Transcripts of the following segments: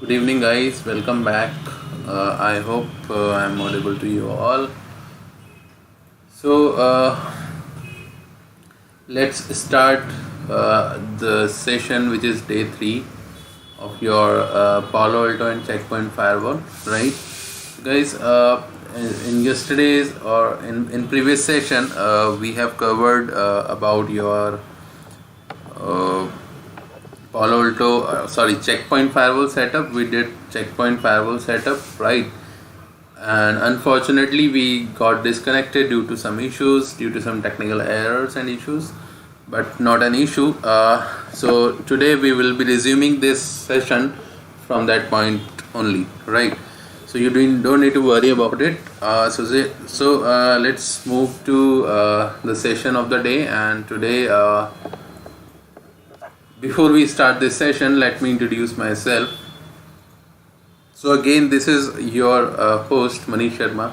Good evening, guys. Welcome back. I hope I'm audible to you all. So, let's start the session, which is day 3 of your Palo Alto and Checkpoint Firewall, right? Guys, in yesterday's or in previous session, we have covered about your uh, Checkpoint Firewall setup. We did Checkpoint Firewall setup, right? And unfortunately we got disconnected due to some issues, due to some technical errors and issues, but not an issue. So today we will be resuming this session from that point only, right? So you don't need to worry about it. So let's move to the session of the day. And today, before we start this session, let me introduce myself. So again, this is your host Manish Sharma,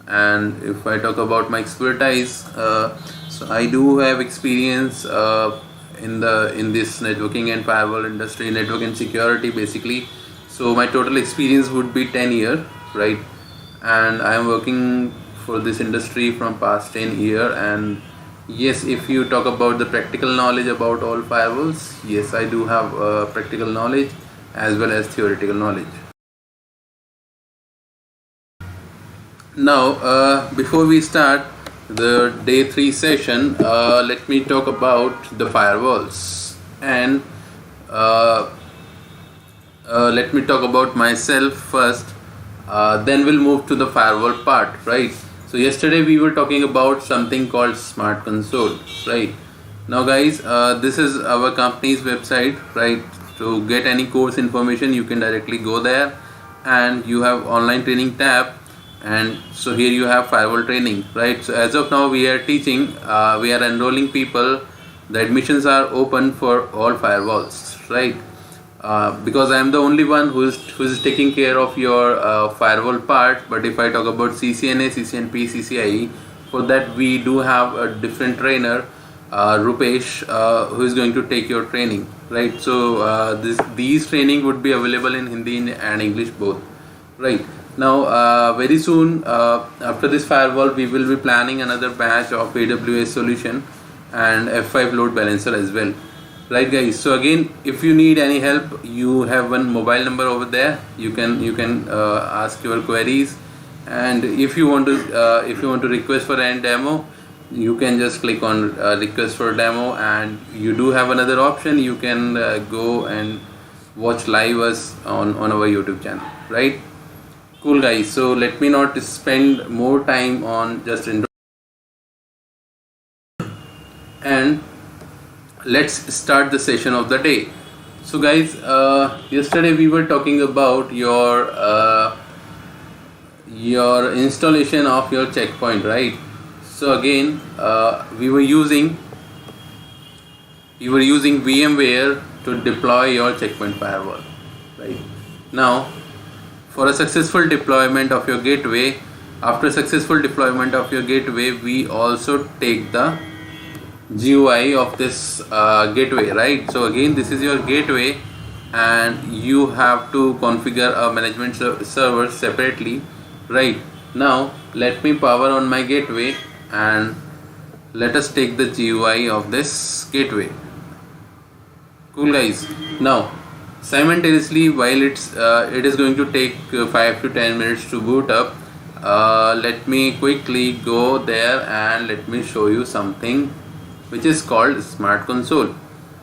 and if I talk about my expertise, so I do have experience in this networking and firewall industry, network and security basically. So my total experience would be 10 years, right? And I am working for this industry from past 10 years. And yes, if you talk about the practical knowledge about all firewalls, yes, I do have practical knowledge as well as theoretical knowledge. Now, before we start the day 3 session, let me talk about the firewalls, and let me talk about myself first, then we'll move to the firewall part, right? So yesterday we were talking about something called Smart Console, right? Now guys, this is our company's website, right? To get any course information, you can directly go there, and you have online training tab, and so here you have firewall training, right? So as of now we are teaching, we are enrolling people. The admissions are open for all firewalls, right? Because I am the only one who is taking care of your firewall part. But if I talk about CCNA, CCNP, CCIE, for that we do have a different trainer, Rupesh, who is going to take your training, right? So these training would be available in Hindi and English both, right? Now very soon after this firewall we will be planning another batch of AWS solution and F5 load balancer as well, right guys? So again, if you need any help, you have one mobile number over there. You can ask your queries, and if you want to request for any demo, you can just click on request for demo, and you do have another option. You can go and watch live us on our YouTube channel, right? Cool guys, so let me not spend more time on just and let's start the session of the day. So guys, yesterday we were talking about your installation of your checkpoint, right? So again, we were using VMware to deploy your checkpoint firewall, right? Now, for a successful deployment of your gateway, after successful deployment of your gateway, we also take the GUI of this gateway, right? So again, this is your gateway, and you have to configure a management server separately, right? Now let me power on my gateway, and let us take the GUI of this gateway. Cool guys. Now simultaneously, while it is going to take 5 to 10 minutes to boot up, let me quickly go there and let me show you something which is called Smart Console,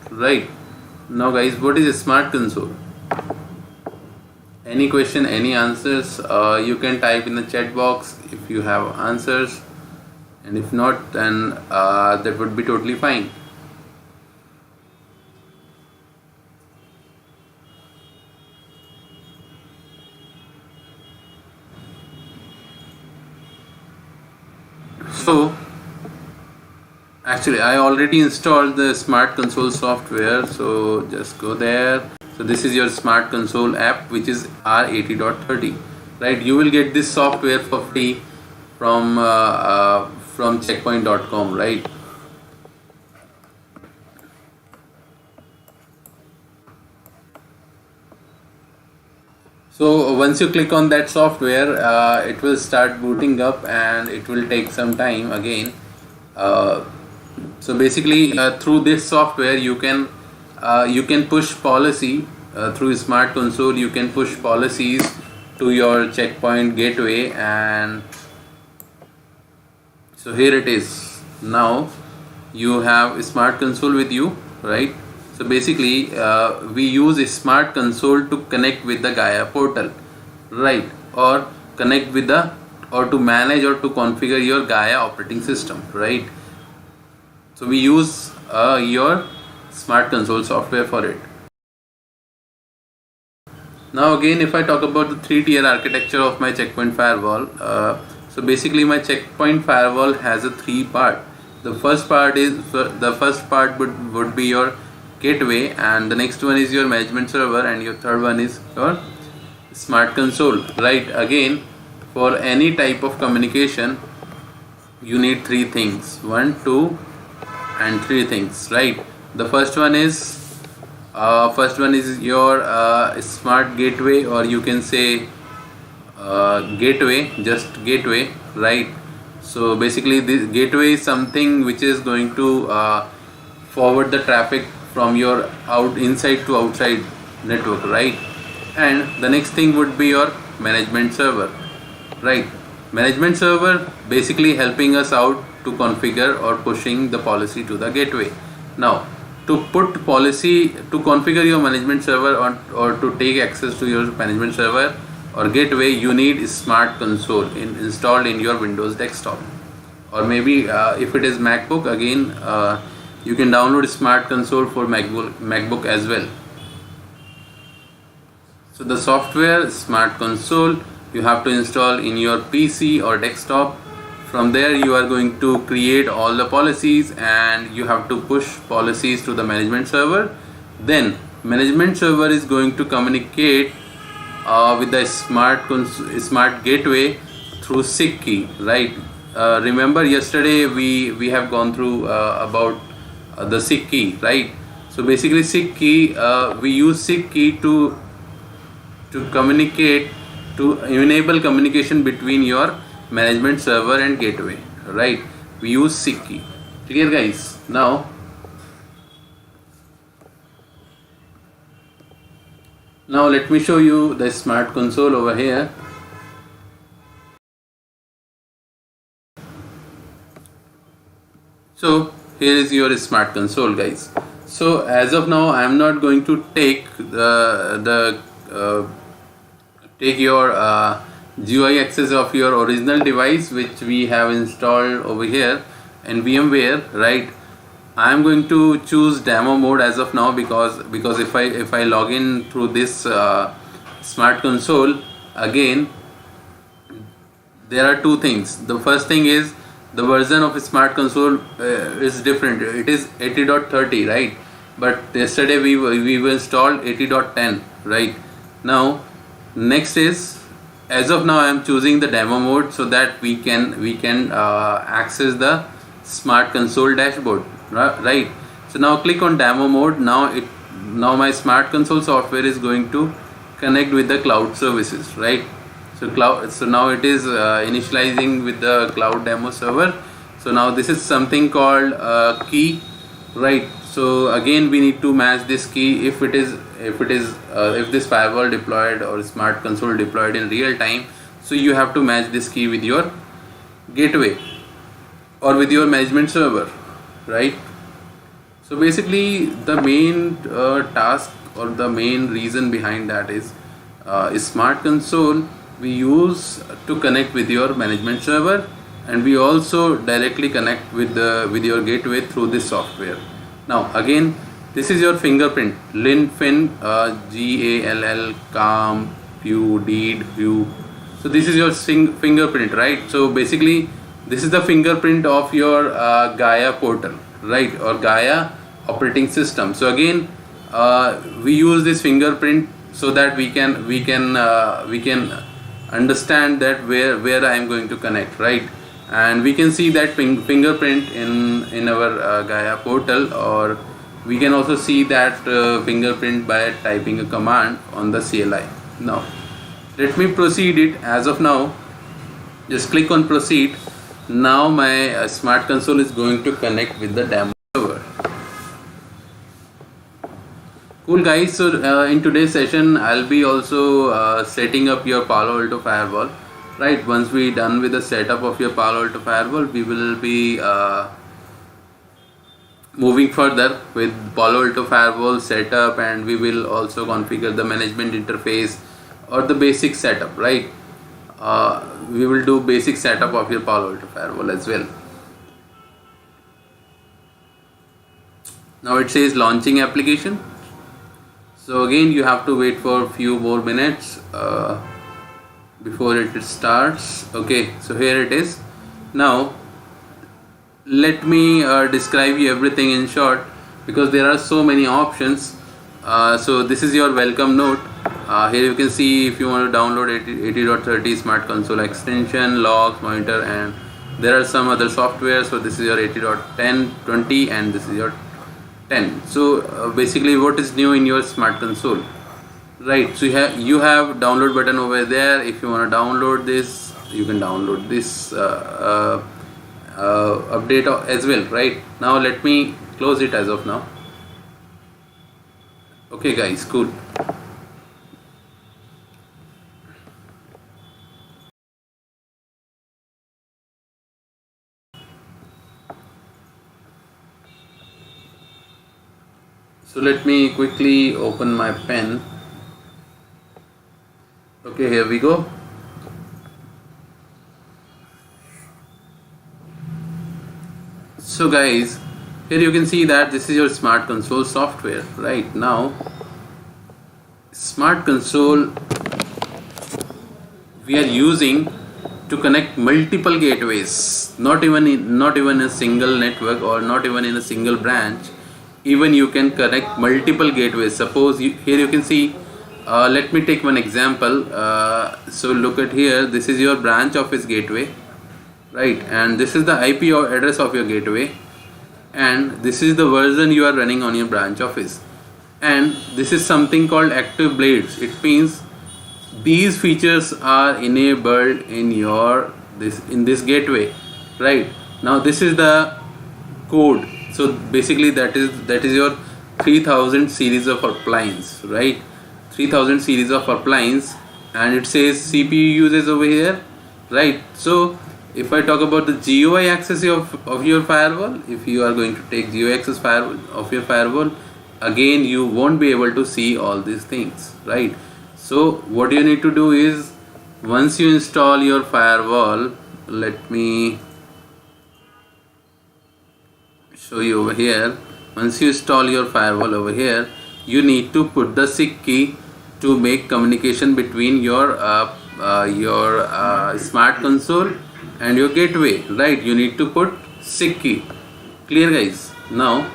right? Now guys, what is a Smart Console? Any question, any answers, you can type in the chat box if you have answers, and if not, then that would be totally fine. So actually I already installed the Smart Console software, so just go there. So this is your Smart Console app, which is R80.30, right? You will get this software for free from checkpoint.com, right? So once you click on that software, it will start booting up and it will take some time again. So basically, through this software, you can push policy through Smart Console. You can push policies to your checkpoint gateway, and so here it is. Now you have Smart Console with you, right? So basically, we use a Smart Console to connect with the Gaia portal, right? Or connect with or to manage or to configure your Gaia operating system, right? So we use your Smart Console software for it. Now again, if I talk about the 3-tier architecture of my checkpoint firewall, so basically my checkpoint firewall has a 3-part. The first part would be your gateway, and the next one is your management server, and your third one is your Smart Console, right? Again, for any type of communication, you need 3 things: 1, 2 and 3 things, right? The first one is your smart gateway, or you can say just gateway, right? So basically this gateway is something which is going to forward the traffic from your inside to outside network, right? And the next thing would be your management server, right? Management server basically helping us out to configure or pushing the policy to the gateway. Now to put policy to configure your management server or to take access to your management server or gateway, you need Smart Console installed in your Windows desktop, or maybe if it is MacBook, again you can download Smart Console for MacBook as well. So the software Smart Console you have to install in your PC or desktop. From there you are going to create all the policies, and you have to push policies to the management server. Then management server is going to communicate with the smart gateway through SIG key, right? Remember yesterday we have gone through about the SIG key, right? So basically SIG key, we use SIG key to communicate, to enable communication between your management server and gateway, right? We use SIG key. Clear, guys? Now let me show you the Smart Console over here. So here is your Smart Console, guys. So as of now, I am not going to take take your GUI access of your original device which we have installed over here in VMware, right? I am going to choose demo mode as of now, because if I log in through this Smart Console, again there are 2 things. The first thing is the version of Smart Console is different. It is 80.30, right? But yesterday we installed 80.10, right? Now next is, as of now I am choosing the demo mode so that we can access the Smart Console dashboard, right? So now click on demo mode. Now my Smart Console software is going to connect with the cloud services, right? So now it is initializing with the cloud demo server. So now this is something called key, right? So again we need to match this key if this firewall deployed or Smart Console deployed in real time. So you have to match this key with your gateway or with your management server, right? So basically the main task or the main reason behind that is Smart Console we use to connect with your management server, and we also directly connect with your gateway through this software. Now again, this is your fingerprint, linfin, GALL, calm, view, deed, view. So this is your fingerprint, right? So basically this is the fingerprint of your Gaia portal, right, or Gaia operating system. So again we use this fingerprint so that we can understand that where I am going to connect, right? And we can see that fingerprint in our Gaia portal, or we can also see that fingerprint by typing a command on the CLI. Now let me proceed it as of now. Just click on proceed. Now my smart console is going to connect with the demo server. Cool guys, so in today's session I'll be also setting up your PaloAlto firewall. Right, once we done with the setup of your PaloAlto firewall, we will be moving further with PaloAlto firewall setup, and we will also configure the management interface or the basic setup, right? We will do basic setup of your PaloAlto firewall as well. Now it says launching application. So again you have to wait for a few more minutes before it starts. Okay, so here it is. Now let me describe you everything in short, because there are so many options. So this is your welcome note. Here you can see if you want to download 80.30 smart console extension, logs, monitor, and there are some other software. So this is your 80.10, 20, and this is your 10. So basically what is new in your smart console, right? So you have download button over there. If you want to download this, you can download this update as well. Right, now let me close it as of now. Okay guys, cool. So let me quickly open my pen. Okay, here we go. So guys, here you can see that this is your smart console software. Right, now smart console we are using to connect multiple gateways, not even in a single network or not even in a single branch. Even you can connect multiple gateways. Suppose here you can see, let me take one example. So look at here, this is your branch office gateway, right? And this is the IP address of your gateway, and this is the version you are running on your branch office. And this is something called active blades. It means these features are enabled in this gateway. Right, now this is the code. So basically that is your 3000 series of appliance, right? 3000 series of appliance, and it says CPU uses over here, right? So if I talk about the GUI access of your firewall, if you are going to take GUI access of your firewall, again you won't be able to see all these things, right? So what you need to do is, once you install your firewall, let me show you over here. Once you install your firewall over here, you need to put the SIG key to make communication between your smart console and your gateway, right? You need to put SIG key. Clear guys? Now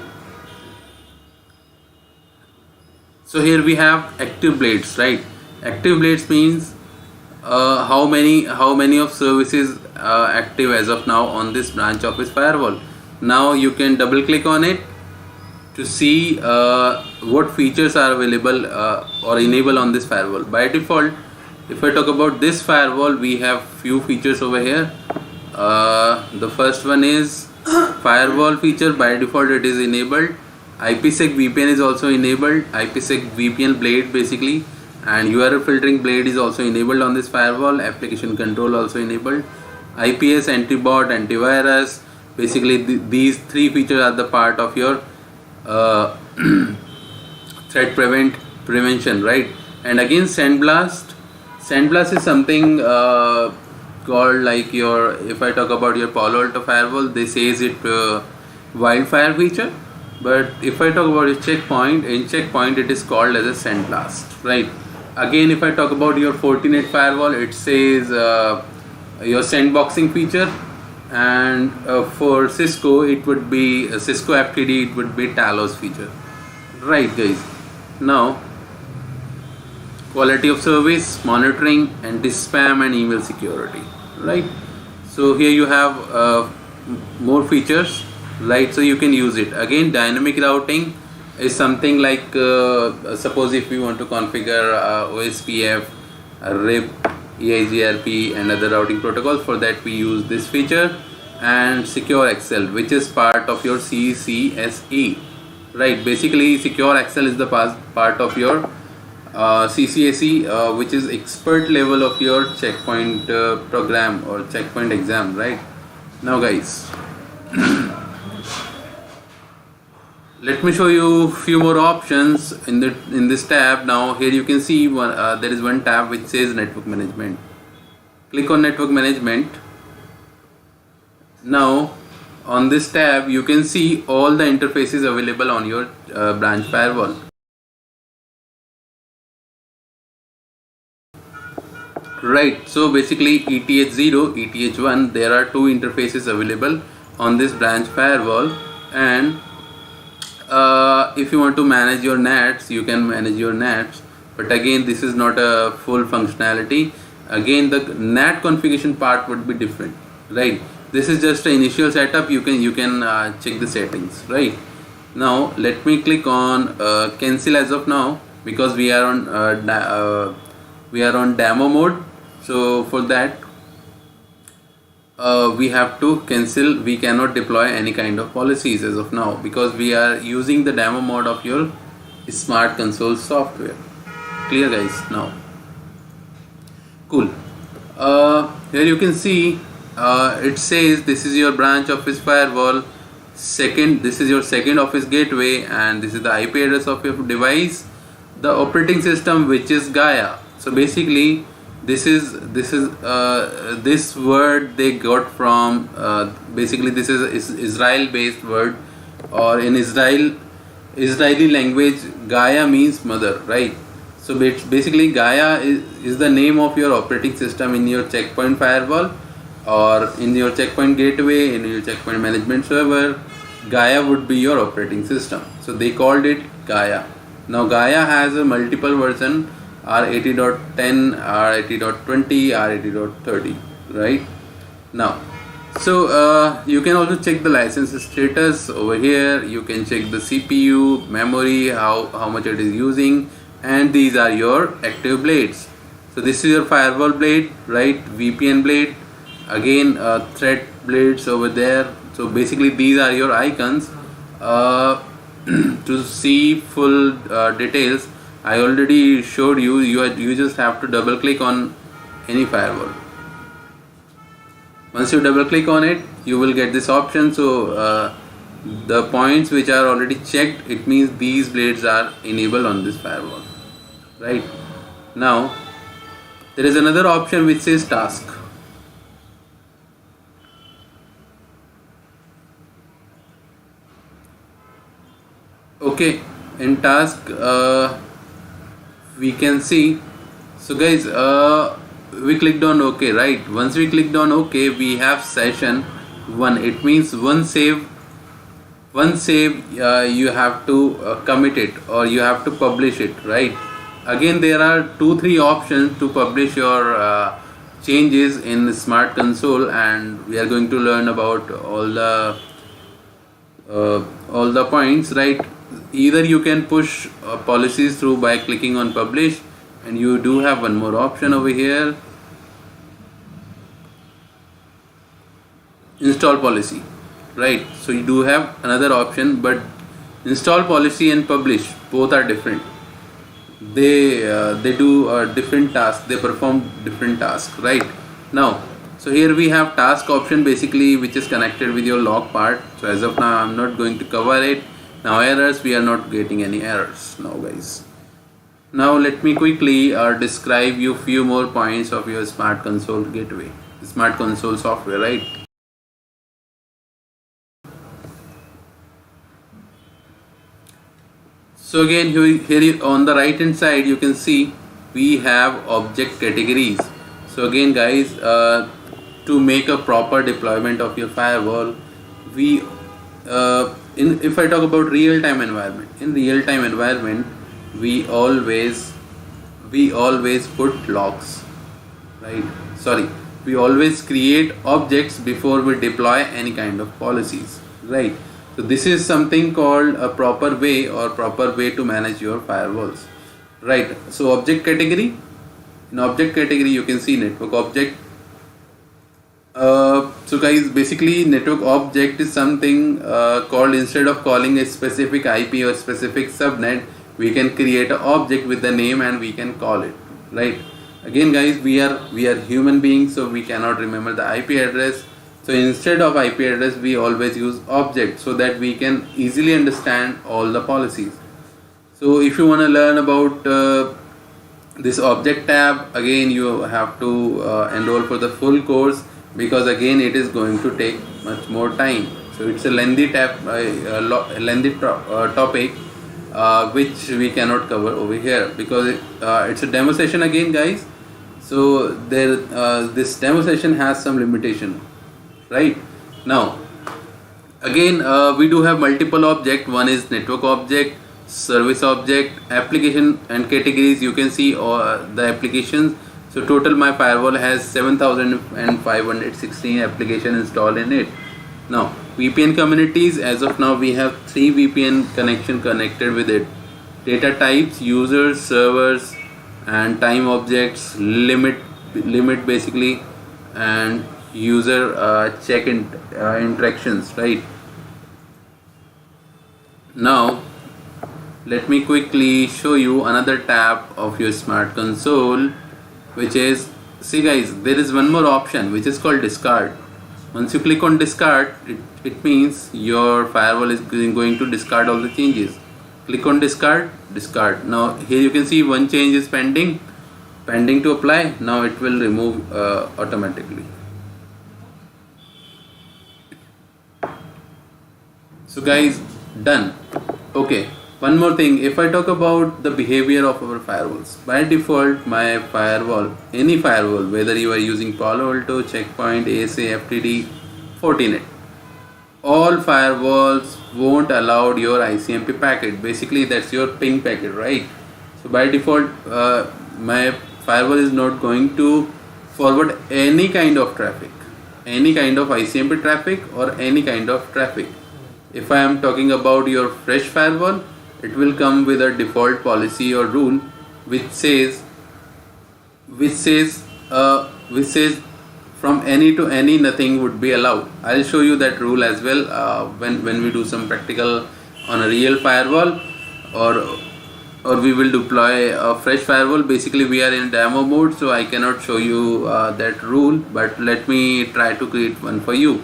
so here we have active blades, right? Active blades means how many of services active as of now on this branch office firewall. Now you can double click on it to see what features are available or enable on this firewall. By default, if I talk about this firewall, we have few features over here. The first one is firewall feature. By default it is enabled. IPsec VPN is also enabled. IPsec VPN blade basically, and URL filtering blade is also enabled on this firewall. Application control also enabled. IPS, anti-bot, antivirus. Basically these three features are the part of your threat prevention, right? And again sandblast is something called like your, if I talk about your PaloAlto firewall, they says it wildfire feature, but if I talk about your checkpoint, in checkpoint it is called as a sandblast, right? Again if I talk about your Fortinet firewall, it says your sandboxing feature, and for Cisco it would be Cisco FTD, it would be Talos feature, right guys? Now quality of service, monitoring, anti-spam and email security, right? So here you have more features, right? So you can use it. Again dynamic routing is something like suppose if we want to configure OSPF RIP, EIGRP and other routing protocols. For that we use this feature. And Secure Access, which is part of your CCSE, right? Basically Secure Access is the part of your CCSE, which is expert level of your checkpoint program or checkpoint exam, right? Now guys, let me show you few more options in this tab. Now here you can see there is one tab which says Network Management. Click on Network Management. Now on this tab you can see all the interfaces available on your branch firewall. Right, so basically ETH0, ETH1, there are two interfaces available on this branch firewall, and if you want to manage your NATs, you can manage your NATs, but again this is not a full functionality. Again the NAT configuration part would be different, right? This is just an initial setup. You can check the settings, right? Now let me click on cancel as of now, because we are on demo mode. So for that we have to cancel. We cannot deploy any kind of policies as of now, because we are using the demo mode of your smart console software. Clear guys? Now cool. Here you can see it says this is your branch office firewall. This is your second office gateway, and this is the IP address of your device. The operating system, which is Gaia. So basically this word they got from basically this is Israel based word, or in Israeli language Gaia means mother, right? So basically Gaia is the name of your operating system in your checkpoint firewall, or in your checkpoint gateway, in your checkpoint management server. Gaia would be your operating system, so they called it Gaia. Now Gaia has a multiple version, R80.10, R80.20, R80.30, right? Now so you can also check the license status over here. You can check the CPU, memory, how much it is using, and these are your active blades. So this is your firewall blade, right? VPN blade, again threat blades over there. So basically these are your icons. To see full details, I already showed you. You just have to double click on any firewall. Once you double click on it, you will get this option. So the points which are already checked, it means these blades are enabled on this firewall, right? Now there is another option which says task. Okay, in task we can see. So guys, we clicked on OK, right? Once we clicked on OK, we have session 1. It means one save you have to commit it, or you have to publish it, right? Again there are 2-3 options to publish your changes in the Smart Console, and we are going to learn about all the points, right? Either you can push policies through by clicking on publish, and you do have one more option over here, install policy, right? So you do have another option, but install policy and publish both are different. They do different tasks, they perform different tasks, right? Now so here we have task option, basically which is connected with your log part. So as of now I'm not going to cover it. Now errors, we are not getting any errors now guys. Now let me quickly describe you few more points of your Smart Console gateway, Smart Console software, right? So again here on the right hand side you can see we have object categories. So again guys, to make a proper deployment of your firewall, we if I talk about real-time environment, in real-time environment we always put logs, right? Sorry, we always create objects before we deploy any kind of policies, right? So this is something called a proper way to manage your firewalls, right? So object category, In object category, you can see network object. So guys, basically network object is something called, instead of calling a specific IP or specific subnet, we can create an object with the name and we can call it, right? Again guys, we are human beings, so we cannot remember the IP address. So instead of IP address, we always use object so that we can easily understand all the policies. So if you want to learn about this object tab, again you have to enroll for the full course, because again it is going to take much more time. So it's a lengthy topic which we cannot cover over here, because it's a demo session again guys. So there this demo session has some limitation, right? Now again we do have multiple object. One is network object, service object, application and categories. You can see the applications. So total my firewall has 7516 application installed in it. Now VPN communities, as of now we have 3 VPN connection connected with it. Data types, users, servers, and time objects, limit basically, and user check interactions, right? Now let me quickly show you another tab of your smart console, which is, see guys, there is one more option which is called discard. Once you click on discard, it means your firewall is going to discard all the changes. Click on discard. Now here you can see one change is pending to apply. Now it will remove automatically. So guys, done. Okay, one more thing. If I talk about the behavior of our firewalls, by default my firewall, any firewall, whether you are using PaloAlto, Checkpoint, ASA, FTD, Fortinet, all firewalls won't allow your ICMP packet. Basically that's your ping packet, right? So by default my firewall is not going to forward any kind of traffic, any kind of ICMP traffic or any kind of traffic. If I am talking about your fresh firewall, it will come with a default policy or rule which says from any to any nothing would be allowed. I'll show you that rule as well when we do some practical on a real firewall, or we will deploy a fresh firewall. Basically we are in demo mode, so I cannot show you that rule, but let me try to create one for you.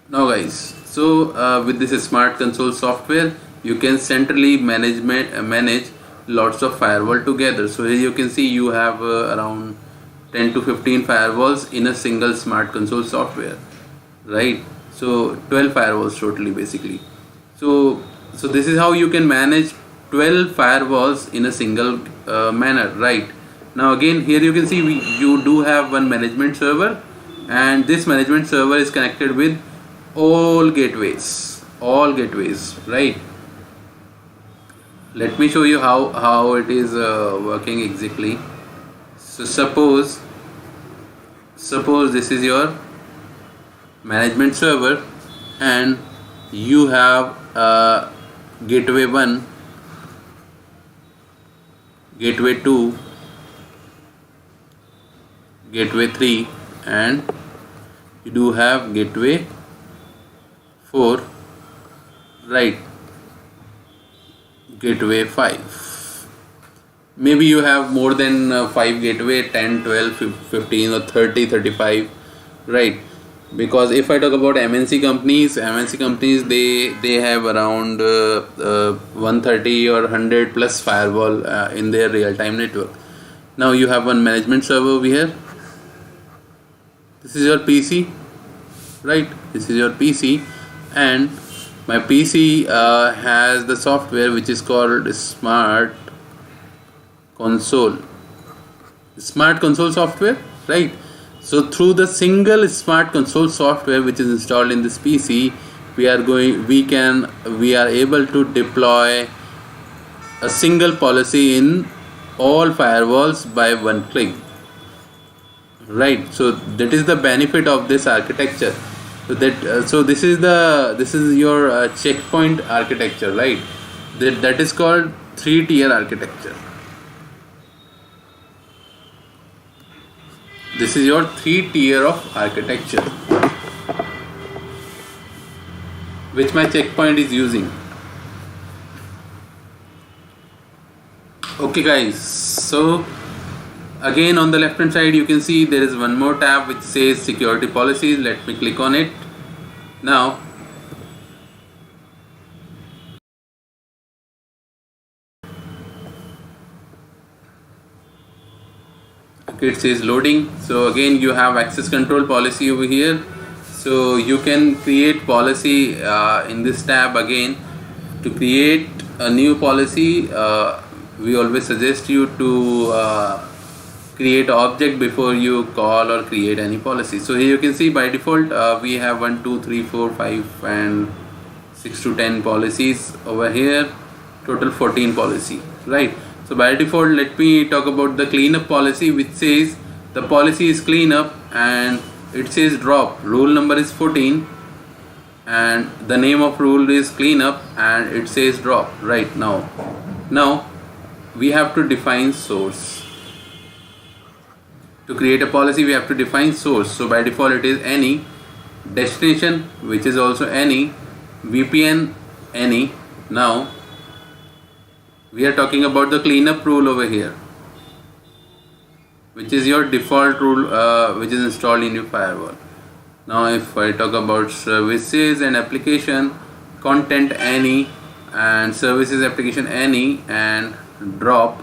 Now guys, so with this smart console software, you can centrally manage lots of firewall together. So here you can see you have around 10 to 15 firewalls in a single smart console software, right? So 12 firewalls totally basically. So this is how you can manage 12 firewalls in a single manner, right? Now again here you can see you do have one management server, and this management server is connected with all gateways, right? Let me show you how it is working exactly. So suppose this is your management server, and you have gateway 1, gateway 2, gateway 3, and you do have gateway 4, right? Gateway 5. Maybe you have more than 5 gateway, 10, 12, 15 or 30, 35, right? Because if I talk about MNC companies, they have around 130 or 100 plus firewall in their real-time network. Now you have one management server over here. This is your PC, right? This is your PC, and my PC has the software which is called Smart Console software, right? So through the single Smart Console software which is installed in this PC, we are able to deploy a single policy in all firewalls by one click, right? So that is the benefit of this architecture. So this is your checkpoint architecture, right? That is called 3-tier architecture. This is your 3-tier of architecture which my checkpoint is using. Okay guys, so again on the left hand side you can see there is one more tab which says security policies. Let me click on it. Now it says loading. So again you have access control policy over here, so you can create policy in this tab. Again, to create a new policy, we always suggest you to create object before you call or create any policy. So here you can see by default we have 1 2 3 4 5 and 6 to 10 policies over here, total 14 policy, right? So by default, let me talk about the cleanup policy, which says the policy is cleanup and it says drop. Rule number is 14 and the name of rule is cleanup and it says drop. Right now we have to define source. To create a policy we have to define source. So by default it is any, destination which is also any, VPN any. Now we are talking about the cleanup rule over here, which is your default rule which is installed in your firewall. Now if I talk about services and application, content any, and services application any, and drop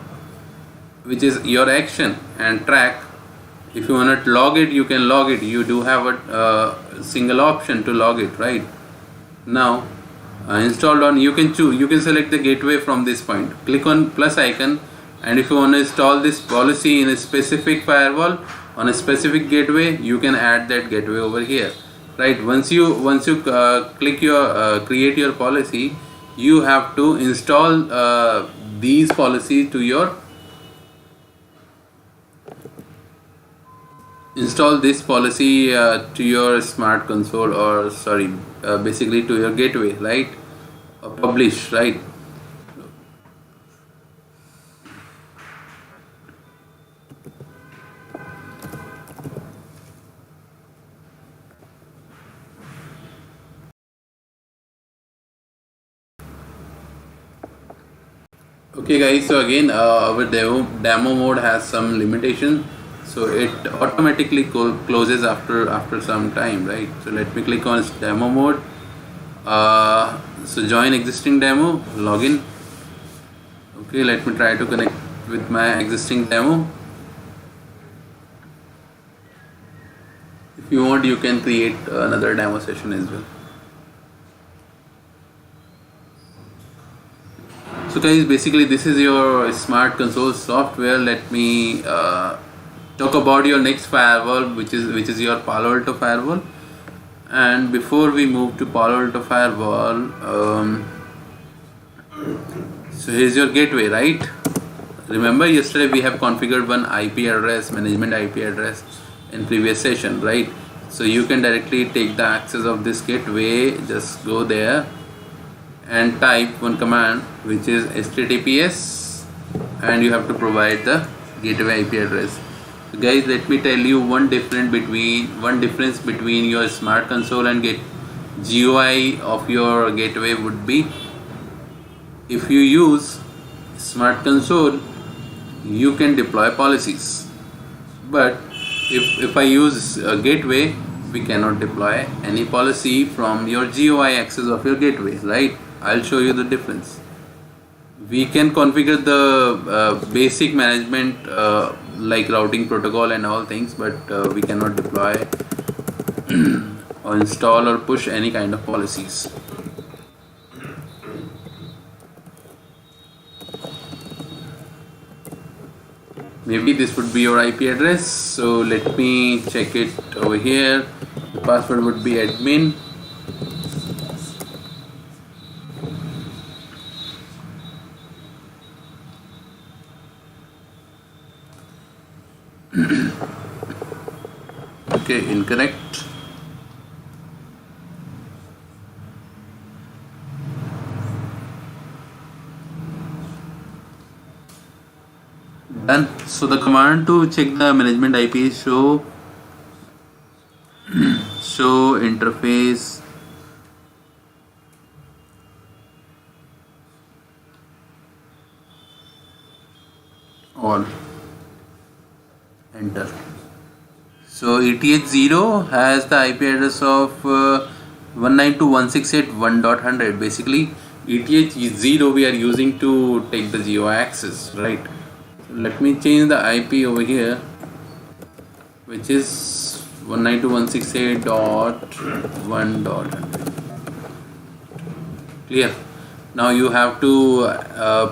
which is your action, and track. If you want to log it, you can log it. You do have a single option to log it, right? Now installed on, you can choose, you can select the gateway from this point, click on plus icon, and if you want to install this policy in a specific firewall on a specific gateway, you can add that gateway over here, right? Once you click your create your policy, you have to install these policies to your this policy to your smart console, or sorry, basically to your gateway, right? Or publish, right? Okay guys, so again our demo mode has some limitation, so it automatically closes after some time, right? So let me click on demo mode. So join existing demo, login. Okay, let me try to connect with my existing demo. If you want, you can create another demo session as well. So guys, basically this is your smart console software. Let me talk about your next firewall, which is your PaloAlto firewall. And before we move to PaloAlto firewall, so here's your gateway, right? Remember yesterday we have configured one IP address, management IP address in previous session, right? So you can directly take the access of this gateway. Just go there and type one command, which is https, and you have to provide the gateway IP address. So guys, let me tell you one difference between your smart console and GUI of your gateway would be, if you use smart console you can deploy policies, but if I use a gateway, we cannot deploy any policy from your GUI access of your gateway, right? I'll show you the difference. We can configure the basic management like routing protocol and all things, but we cannot deploy or install or push any kind of policies. Maybe this would be your IP address, so let me check it over here. The password would be admin. Okay, incorrect. Done. So the command to check the management IP is show interface all. Enter. So ETH0 has the IP address of 192.168.1.100. Basically, ETH0 we are using to take the GUI access, right? So let me change the IP over here, which is 192.168.1.100. Clear. Now you have to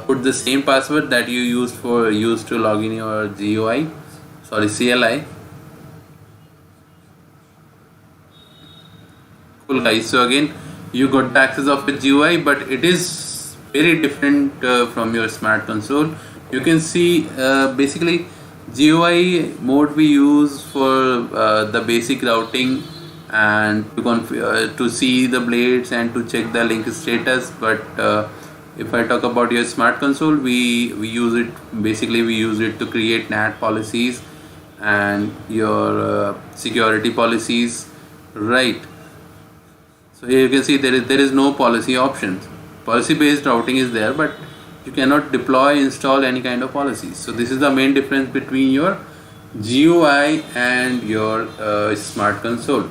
put the same password that you used to log in your GUI, sorry, CLI. Cool guys. So again, you got the access of the GUI, but it is very different from your smart console. You can see basically GUI mode we use for the basic routing and to see the blades and to check the link status. But if I talk about your smart console, we use it to create NAT policies and your security policies, right? So here you can see there is no policy options. Policy based routing is there, but you cannot deploy, install any kind of policies. So this is the main difference between your GUI and your smart console.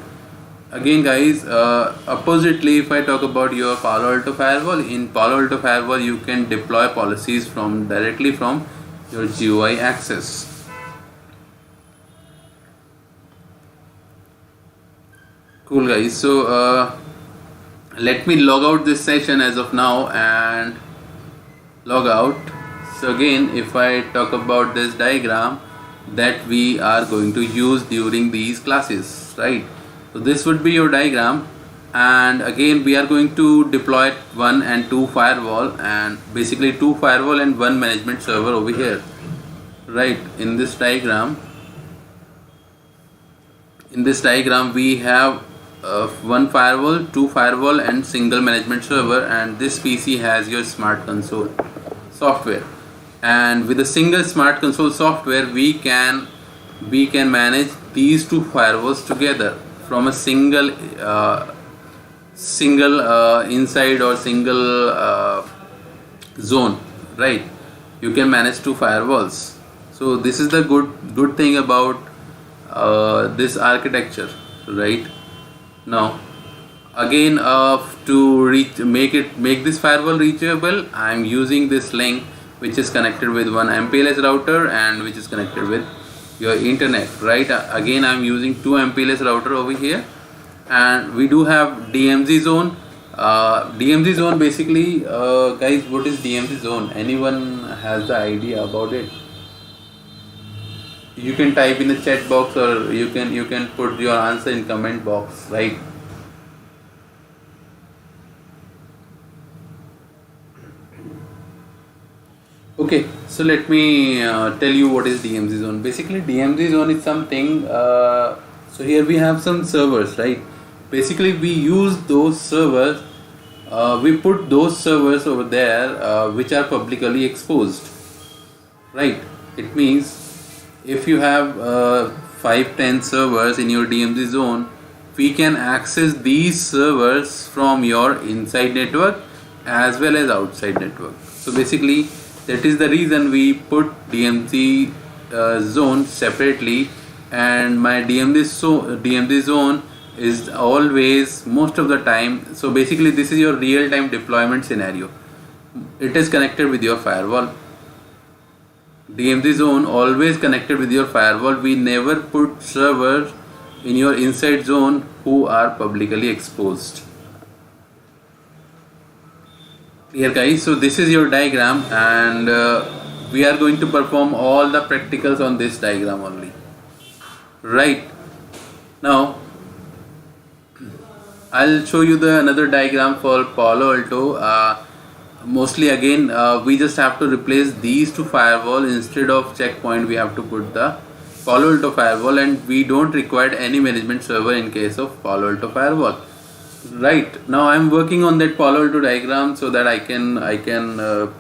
Again guys, oppositely, if I talk about your PaloAlto firewall, in PaloAlto firewall you can deploy policies directly from your GUI access. Cool guys. So let me log out this session as of now and log out. So again, if I talk about this diagram that we are going to use during these classes, right? So this would be your diagram, and again we are going to deploy 1 and 2 firewall, and basically 2 firewall and 1 management server over here, right? In this diagram we have 1 firewall, 2 firewall and single management server, and this PC has your smart console software. And with a single smart console software we can manage these 2 firewalls together from a single inside or single zone, right? You can manage 2 firewalls. So this is the good thing about this architecture, right? Now again, to make this firewall reachable, I am using this link which is connected with one MPLS router and which is connected with your internet, right? Again, I am using 2 MPLS router over here, and we do have DMZ zone. DMZ zone basically, guys, what is DMZ zone? Anyone has the idea about it? You can type in the chat box, or you can put your answer in comment box, right? Okay, so let me tell you what is DMZ zone. Basically, DMZ zone is something. So here we have some servers, right? Basically, we use those servers. We put those servers over there, which are publicly exposed, right? It means if you have 5-10 servers in your DMZ zone, we can access these servers from your inside network as well as outside network. So basically, that is the reason we put DMZ zone separately, and my DMZ zone is always, most of the time. So basically this is your real-time deployment scenario. It is connected with your firewall. DMZ zone always connected with your firewall. We never put servers in your inside zone who are publicly exposed. Here guys, so this is your diagram, and we are going to perform all the practicals on this diagram only, right? Now I'll show you another diagram for PaloAlto. Mostly again, we just have to replace these 2 firewall. Instead of checkpoint, we have to put the PaloAlto firewall, and we don't require any management server in case of PaloAlto firewall. Right now I'm working on that PaloAlto diagram so that I can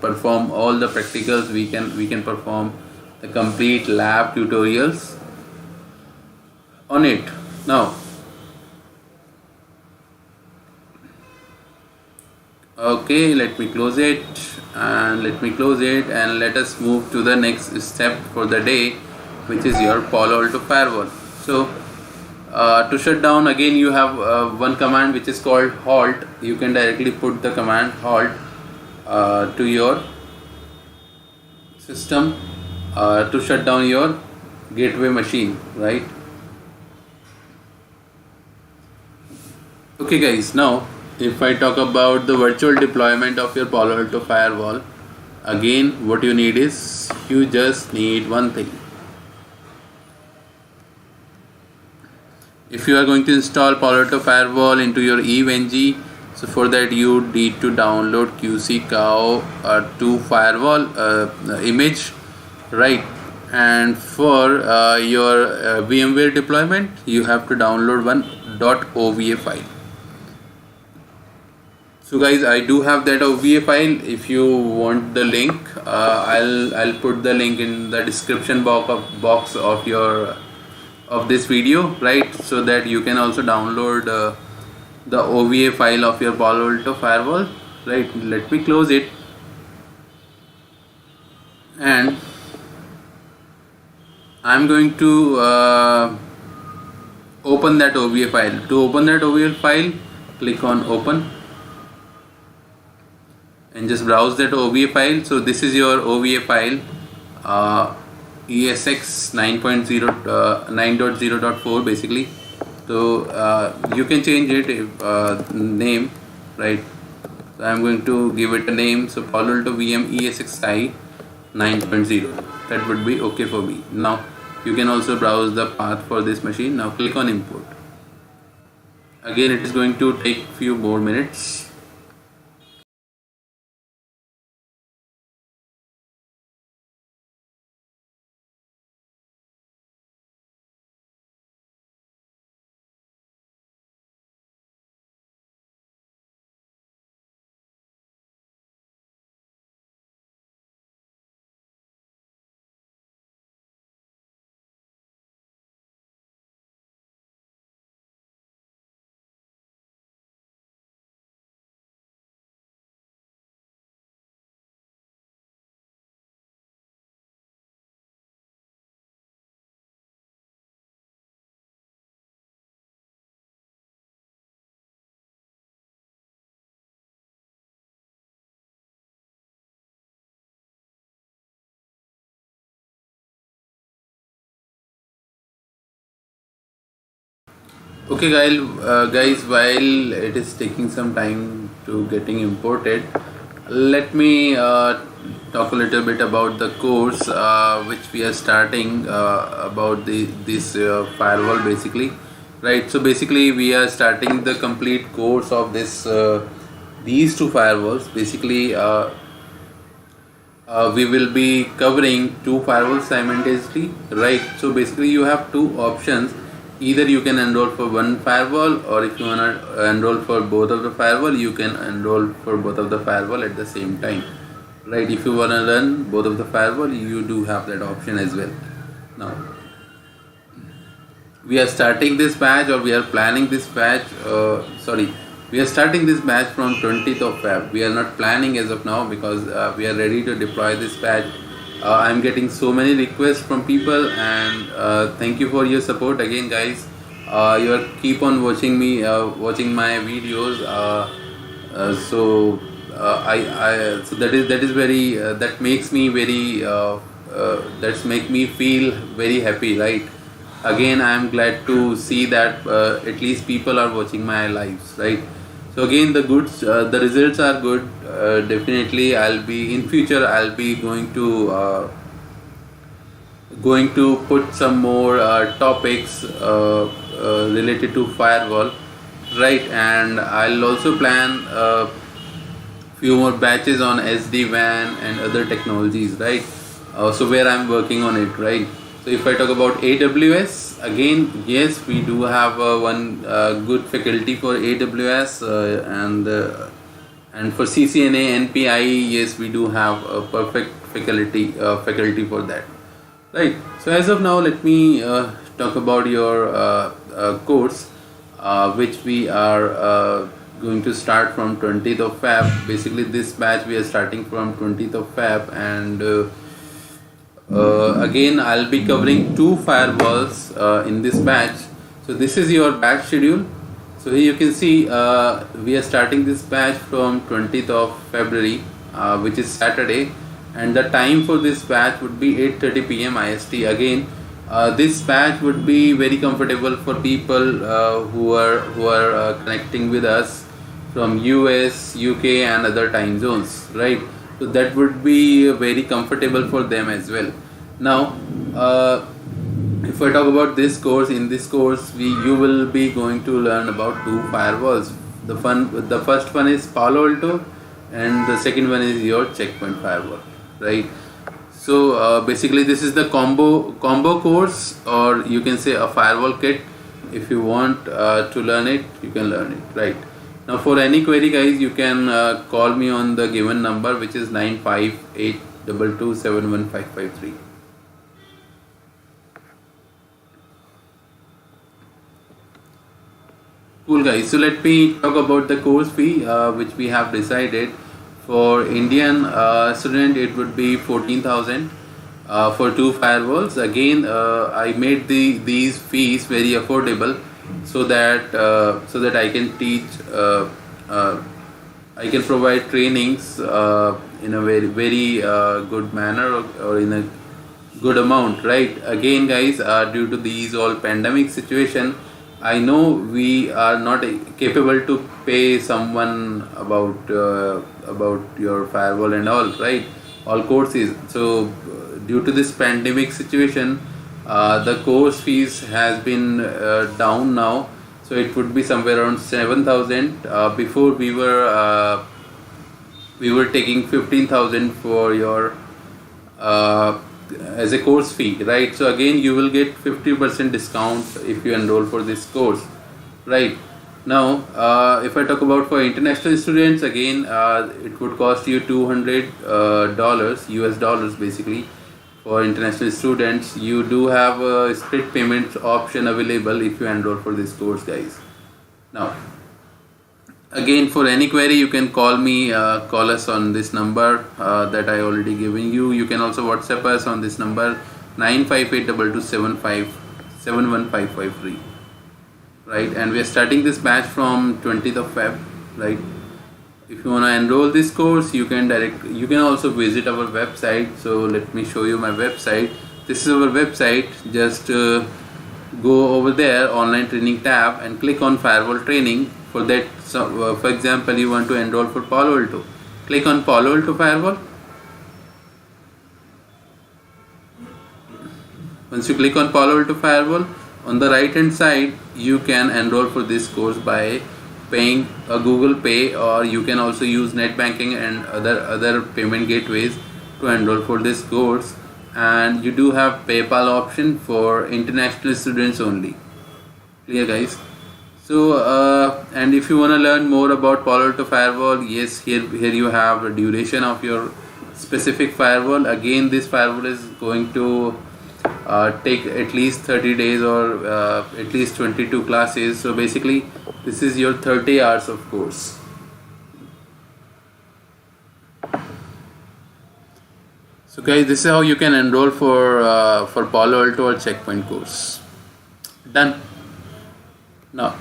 perform all the practicals. We can perform the complete lab tutorials on it. Now, okay, let me close it and let us move to the next step for the day, which is your PaloAlto firewall. So to shut down, again you have one command which is called halt. You can directly put the command halt to your system to shut down your gateway machine, right? Okay guys, now if I talk about the virtual deployment of your PaloAlto firewall, again what you need is, you just need one thing. If you are going to install PaloAlto firewall into your EVE-NG, so for that you need to download QC-Cow2 firewall image, right? And for your VMware deployment, you have to download one .ova file. So guys, I do have that OVA file. If you want the link, I'll put the link in the description box of this video, right? So that you can also download the OVA file of your PaloAlto firewall, right? Let me close it and I'm going to open that OVA file. To open that OVA file, click on open and just browse that OVA file. So this is your OVA file, ESX 9.0.4 basically. So you can change it name, right? So I'm going to give it a name. So PaloAlto VM ESXi 9.0. That would be okay for me. Now you can also browse the path for this machine. Now click on import. Again, it is going to take few more minutes. Okay guys, while it is taking some time to getting imported, let me talk a little bit about the course which we are starting about this firewall basically, right? So basically we are starting the complete course of this these two firewalls. Basically we will be covering two firewalls simultaneously, right? So basically you have two options. Either you can enroll for one firewall, or if you want to enroll for both of the firewall, you can enroll for both of the firewall at the same time, right? If you want to run both of the firewall, you do have that option as well. Now we are starting this batch, or we are planning this batch, we are starting this batch from 20th of Feb. We are not planning as of now because we are ready to deploy this batch. I'm getting so many requests from people, and thank you for your support again guys. You are keep on watching me, watching my videos, so that is very that makes me very that's make me feel very happy, right? Again, I am glad to see that at least people are watching my lives, right? So again, the results are good. Definitely, I'll be in future. I'll be going to put some more topics related to firewall, right? And I'll also plan few more batches on SD-WAN and other technologies, right? So where I'm working on it, right? So if I talk about AWS, again, yes, we do have one good faculty for AWS, and for CCNA, NPI, yes, we do have a perfect faculty for that. Right. So as of now, let me talk about your course, which we are going to start from 20th of Feb. Basically, this batch we are starting from 20th of Feb, and again I'll be covering two firewalls in this batch. So this is your batch schedule. So here you can see we are starting this batch from 20th of February, which is Saturday, and the time for this batch would be 8:30 p.m. IST. Again, this batch would be very comfortable for people who are connecting with us from US, UK, and other time zones, right? So that would be very comfortable for them as well. Now, if I talk about this course, in this course you will be going to learn about two firewalls. The first one is PaloAlto, and the second one is your checkpoint firewall, right? So basically this is the combo course, or you can say a firewall kit. If you want to learn it, you can learn it, right? Now for any query, guys, you can call me on the given number, which is 95822715553. Cool, guys. So let me talk about the course fee, which we have decided. For Indian student, it would be 14,000 for two firewalls. Again, I made these fees very affordable, so that I can teach, I can provide trainings in a very good manner, or in a good amount, right? Again, guys, due to these all pandemic situation, I know we are not capable to pay someone about your firewall and all, right? All courses. So due to this pandemic situation, the course fees has been down now. So it would be somewhere around 7,000. Before we were taking 15,000 for your as a course fee, right? So again, you will get 50% discount if you enroll for this course, right? Now, if I talk about for international students, again, it would cost you $200 US dollars basically. For international students, you do have a split payment option available if you enroll for this course, guys. Now, again, for any query, you can call me, call us on this number that I already given you. You can also WhatsApp us on this number 9582275715553, right? And we are starting this batch from 20th of Feb, right? If you want to enroll this course, you can also visit our website. So let me show you my website. This is our website. Just go over there, online training tab, and click on firewall training. For that, so, for example, you want to enroll for PaloAlto. Click on PaloAlto firewall. Once you click on PaloAlto firewall, on the right hand side, you can enroll for this course by paying a Google Pay, or you can also use net banking and other payment gateways to enroll for this course. And you do have PayPal option for international students only. Clear, guys? So and if you want to learn more about PaloAlto firewall, yes, here you have the duration of your specific firewall. Again, this firewall is going to take at least 30 days, or at least 22 classes. So basically, this is your 30 hours of course. So guys, this is how you can enroll for PaloAlto or checkpoint course. Done. Now,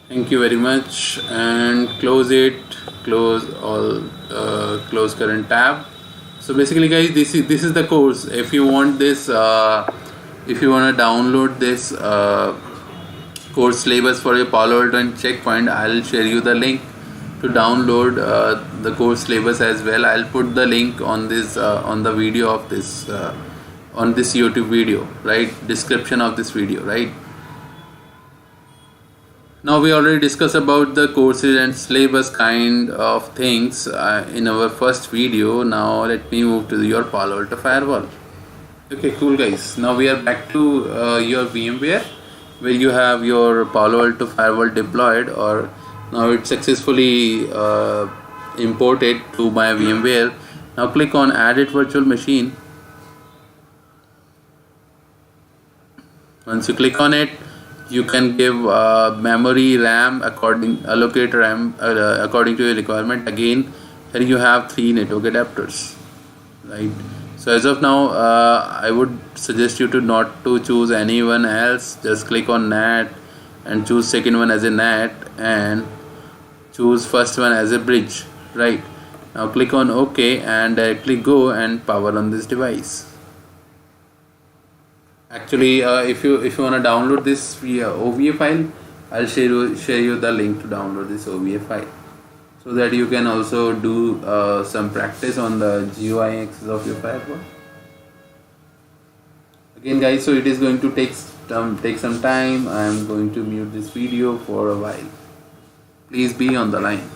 thank you very much, and close it. Close all. Close current tab. So basically, guys, this is the course. If you want this, if you want to download this course syllabus for your PaloAlto and checkpoint, I'll share you the link to download the course syllabus as well. I'll put the link on this on the video of this on this YouTube video, right? Description of this video, right? Now we already discussed about the courses and syllabus kind of things in our first video. Now let me move to your PaloAlto firewall. Okay, cool, guys. Now we are back to your VMware, where you have your PaloAlto firewall deployed, or now it's successfully imported to my VMware. Now click on Edit Virtual Machine. Once you click on it, you can give memory, RAM allocate RAM according to your requirement. Again, here you have 3 network adapters, right? So as of now, I would suggest you to not to choose anyone else. Just click on NAT and choose second one as a NAT and choose first one as a bridge, right? Now click on OK and directly go and power on this device. Actually, if you want to download this via OVA file, I'll share you the link to download this OVA file, so that you can also do some practice on the GUI axis of your firewall. Again guys, so it is going to take some time. I am going to mute this video for a while. Please be on the line.